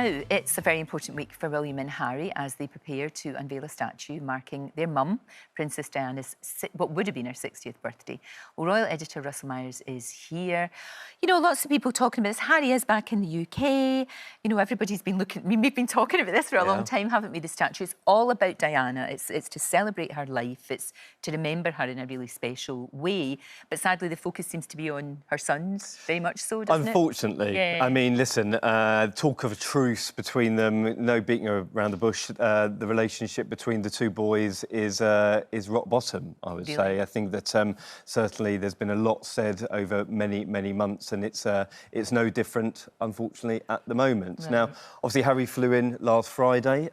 Now, it's a very important week for William and Harry as they prepare to unveil a statue marking their mum, Princess Diana's, what would have been her 60th birthday. Well, Royal Editor Russell Myers is here. You know, lots of people talking about this. Harry is back in the UK. You know, everybody's been looking... I mean, we've been talking about this for a long time, haven't we? The statue is all about Diana. It's to celebrate her life. It's to remember her in a really special way. But sadly, the focus seems to be on her sons, very much so, doesn't it? Unfortunately. Yeah. I mean, listen, talk of a truce between them, no beating around the bush. The relationship between the two boys is rock bottom, I would say. I think that certainly there's been a lot said over many, many months, and it's no different, unfortunately, at the moment. Right. Now, obviously, Harry flew in last Friday.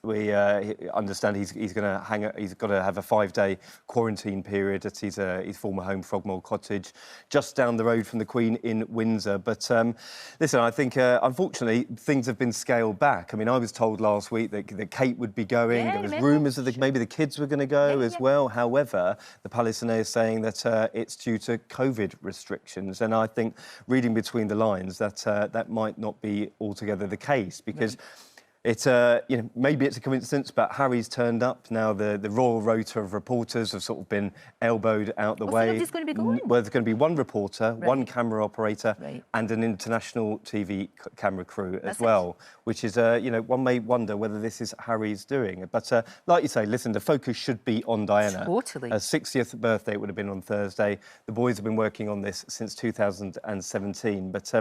We understand he's got to have a 5-day quarantine period at his former home, Frogmore Cottage, just down the road from the Queen in Windsor. But listen, I think unfortunately things have been scaled back. I mean, I was told last week that Kate would be going. There was rumours that maybe the kids were going to go as well. However, the Palace are saying that it's due to COVID restrictions, and I think reading between the lines that that might not be altogether the case, because it's you know, maybe it's a coincidence, but Harry's turned up. Now the royal rota of reporters have sort of been elbowed out the way. Nobody's going to be going? Well, there's going to be one reporter, one camera operator, and an international TV camera crew as well, which is, you know, one may wonder whether this is Harry's doing. But like you say, listen, the focus should be on Diana. Totally. Her 60th birthday would have been on Thursday. The boys have been working on this since 2017. But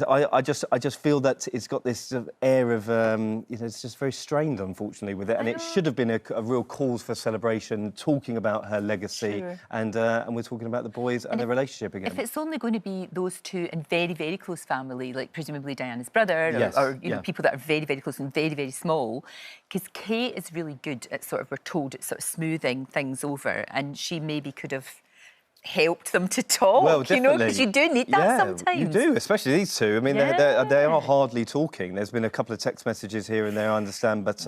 I just feel that it's got this sort of air of you know, it's just very strained, unfortunately, with it. And it should have been a real cause for celebration, talking about her legacy, and we're talking about the boys and their relationship again. If it's only going to be those two in very, very close family, like presumably Diana's brother, or you know, people that are very, very close and very, very small, because Kate is really good at we're told, at sort of smoothing things over, and she maybe could have helped them to talk, you know, because you do need that sometimes. You do, especially these two. I mean, they are hardly talking. There's been a couple of text messages here and there, I understand, but,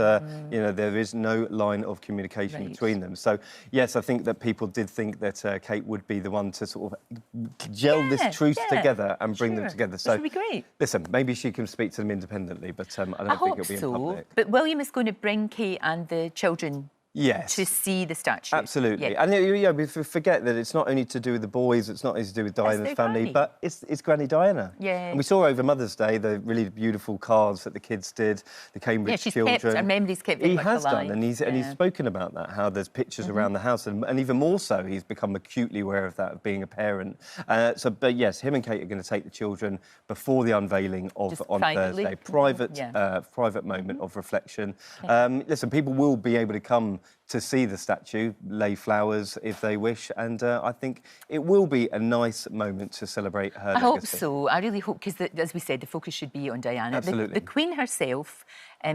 you know, there is no line of communication between them. So, yes, I think that people did think that Kate would be the one to sort of gel this truce together and bring them together. So, would be great. Listen, maybe she can speak to them independently, but I don't think it'll be in public. But William is going to bring Kate and the children to see the statue. Absolutely. And we forget that it's not only to do with the boys, it's not only to do with Diana's family, but it's Granny Diana. And we saw over Mother's Day the really beautiful cards that the kids did, the Cambridge children. Kept, our memories kept very much alive. He has done, and he's spoken about that, how there's pictures around the house, and even more so, he's become acutely aware of that, of being a parent. But yes, him and Kate are going to take the children before the unveiling on Thursday. Private moment of reflection. Listen, people will be able to come to see the statue, lay flowers if they wish, and I think it will be a nice moment to celebrate her legacy. I hope so. I really hope, because, as we said, the focus should be on Diana. Absolutely. The Queen herself,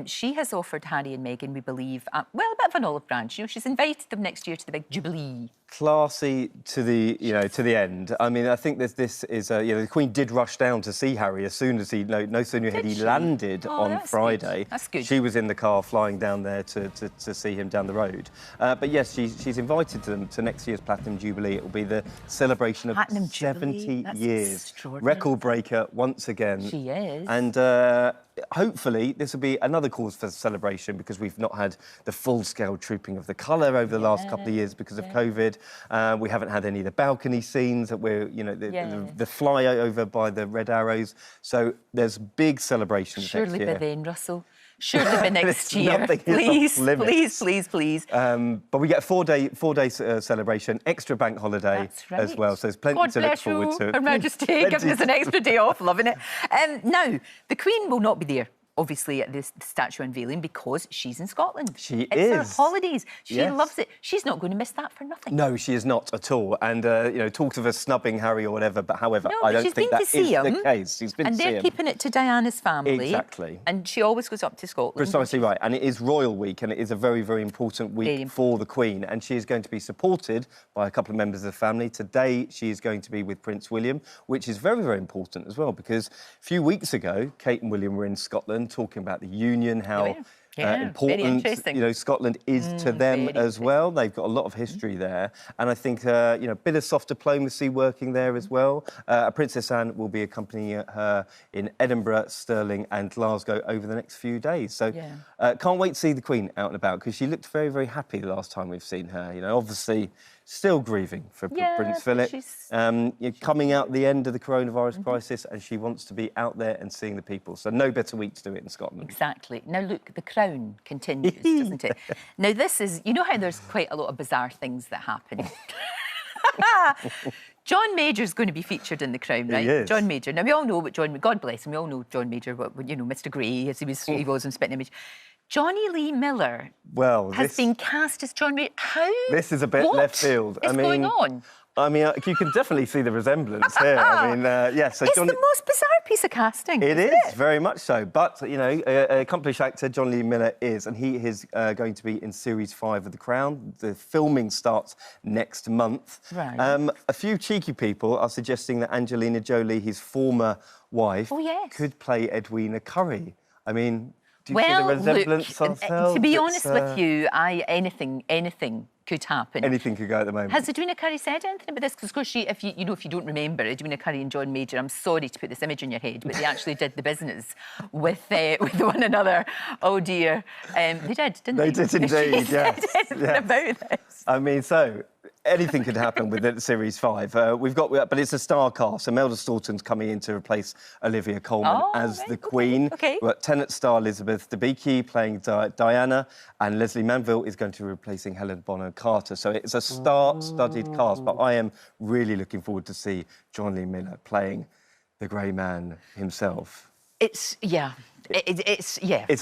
she has offered Harry and Meghan, we believe, well, a bit of an olive branch. You know, she's invited them next year to the big Jubilee. Classy to the, you know, to the end. I mean, I think this is, you know, the Queen did rush down to see Harry as soon as no sooner had he landed on Friday. That's good. She was in the car flying down there to see him down the road. But yes, she's invited them to next year's Platinum Jubilee. It will be the celebration of 70 years. Record breaker once again. She is. And hopefully this will be another cause for celebration, because we've not had the full-scale trooping of the colour over the last couple of years because of COVID. We haven't had any of the balcony scenes that we're, you know, the flyover by the Red Arrows. So there's big celebrations next year. Surely by then, Russell. Surely by next year. Please. But we get a four-day celebration, extra bank holiday as well. So there's plenty to look forward to. Her Majesty, giving us an extra day off, loving it. Now, the Queen will not be there, obviously, at this statue unveiling, because she's in Scotland. It's her holidays. She loves it. She's not going to miss that for nothing. No, she is not at all. And, you know, talks of her snubbing Harry or whatever, but however, I don't think that is the case. She's been to see him. And they're keeping it to Diana's family. Exactly. And she always goes up to Scotland. Precisely right. And it is Royal Week, and it is a very, very important week for the Queen. And she is going to be supported by a couple of members of the family. Today, she is going to be with Prince William, which is very, very important as well, because a few weeks ago, Kate and William were in Scotland talking about the union, how very important, interesting. you know, Scotland is to them as well. They've got a lot of history there. And I think, you know, a bit of soft diplomacy working there as well. Princess Anne will be accompanying her in Edinburgh, Stirling and Glasgow over the next few days. So can't wait to see the Queen out and about, because she looked very, very happy the last time we've seen her. You know, obviously still grieving for Prince Philip. You're coming out the end of the coronavirus crisis, and she wants to be out there and seeing the people. So no better week to do it in Scotland. Exactly. Now, look, the crown continues, doesn't it? Now, this is... You know how there's quite a lot of bizarre things that happen? John Major's going to be featured in The Crown, right? He is. John Major. Now, we all know what God bless him, we all know John Major, you know, Mr Grey, as he was in Spitting Image. Johnny Lee Miller has been cast as John Major. How? This is a bit left field. What is going on? I mean, you can definitely see the resemblance here. I mean, yeah. So it's the most bizarre piece of casting. It is, very much so. But, you know, accomplished actor John Lee Miller is, and he is going to be in Series 5 of The Crown. The filming starts next month. Right. A few cheeky people are suggesting that Angelina Jolie, his former wife, could play Edwina Currie. I mean, do you see the resemblance ourselves? To be honest with you, anything could happen. Anything could go at the moment. Has Edwina Currie said anything about this? Because, of course, if you don't remember, Edwina Currie and John Major, I'm sorry to put this image in your head, but they actually did the business with one another. Oh, dear. They did, didn't they? They did indeed, yes. About this. I mean, so... anything could happen with it, Series 5. But it's a star cast. Imelda Staunton's coming in to replace Olivia Colman as the Queen. Okay. But Tennant star Elizabeth Debicki playing Diana, and Leslie Manville is going to be replacing Helen Bonham Carter. So it's a star-studded cast. But I am really looking forward to see John Lee Miller playing the Grey Man himself. It's a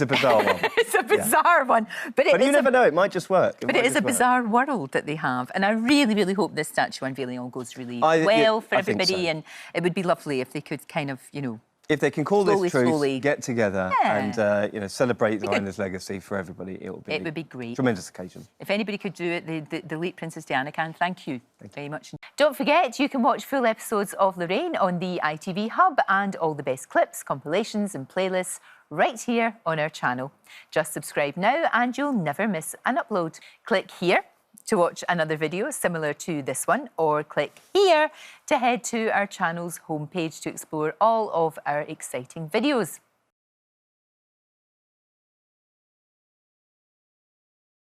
bizarre one. It's a bizarre one. But you never know, it might just work. But it is a bizarre world that they have. And I really, really hope this statue unveiling all goes really well for everybody. And it would be lovely if they could kind of, you know... If they can call this truth, get together and, you know, celebrate Diana's legacy for everybody, it would be great. Tremendous occasion. If anybody could do it, the late Princess Diana can. Thank you very much. Don't forget, you can watch full episodes of Lorraine on the ITV Hub, and all the best clips, compilations and playlists right here on our channel. Just subscribe now and you'll never miss an upload. Click here to watch another video similar to this one, or click here to head to our channel's homepage to explore all of our exciting videos.